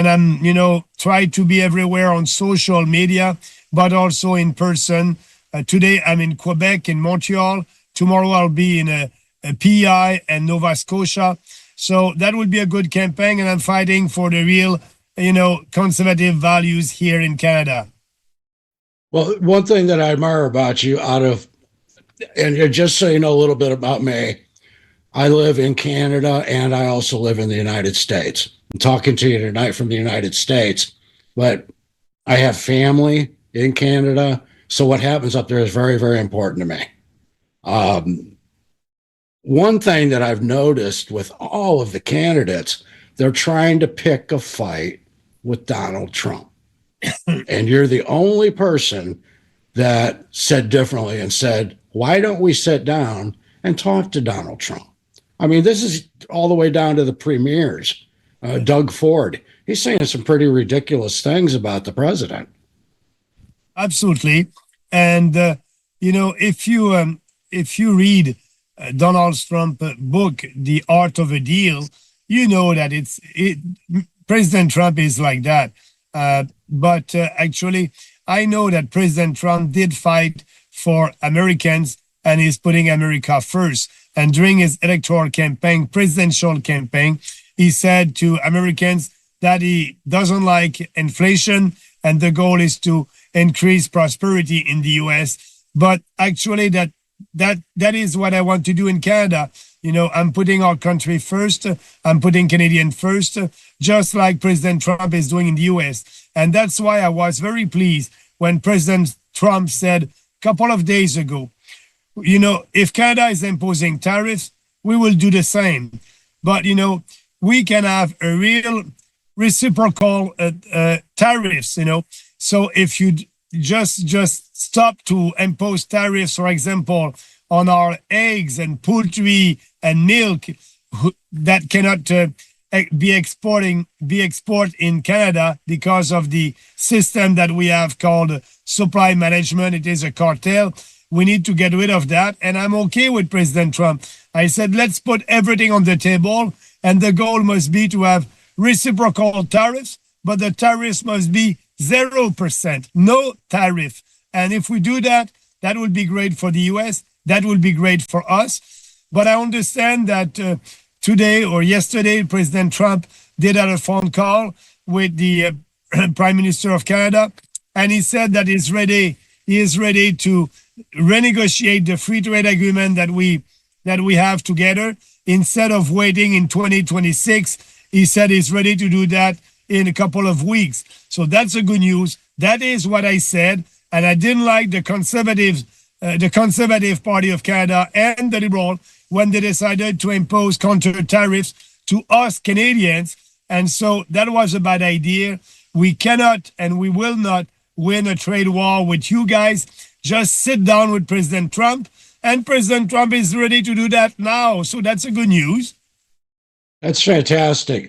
and I'm, try to be everywhere on social media, but also in person. Today I'm in Quebec, in Montreal. Tomorrow I'll be in a PI and Nova Scotia. So that will be a good campaign, and I'm fighting for the real, conservative values here in Canada. Well, one thing that I admire about you, and just so you know a little bit about me, I live in Canada and I also live in the United States. I'm talking to you tonight from the United States, but I have family in Canada. So what happens up there is very, very important to me. One thing that I've noticed with all of the candidates, they're trying to pick a fight with Donald Trump. And you're the only person that said differently and said, why don't we sit down and talk to Donald Trump? I mean, this is all the way down to the premiers, Doug Ford. He's saying some pretty ridiculous things about the president. Absolutely. And, if you read Donald Trump's book, The Art of a Deal, you know that President Trump is like that. But actually, I know that President Trump did fight for Americans and is putting America first. And during his electoral campaign, presidential campaign, he said to Americans that he doesn't like inflation and the goal is to increase prosperity in the US. But actually, that is what I want to do in Canada. I'm putting our country first. I'm putting Canadian first, just like President Trump is doing in the US. And that's why I was very pleased when President Trump said a couple of days ago, if Canada is imposing tariffs, we will do the same. But, we can have a real reciprocal tariffs, So if you just stop to impose tariffs, for example, on our eggs and poultry and milk that cannot be export in Canada because of the system that we have called supply management. It is a cartel. We need to get rid of that. And I'm okay with President Trump. I said, let's put everything on the table. And the goal must be to have reciprocal tariffs, but the tariffs must be 0%, no tariff. And if we do that, that will be great for the US. That will be great for us. But I understand that today or yesterday, President Trump did have a phone call with the Prime Minister of Canada, and he said that he is ready to renegotiate the free trade agreement that we have together. Instead of waiting in 2026, he said he's ready to do that in a couple of weeks. So that's a good news. That is what I said, and I didn't like the Conservative Party of Canada and the Liberal when they decided to impose counter tariffs to us Canadians. And so that was a bad idea. We cannot and we will not win a trade war with you guys. Just sit down with President Trump, and President Trump is ready to do that now. So that's a good news. That's fantastic.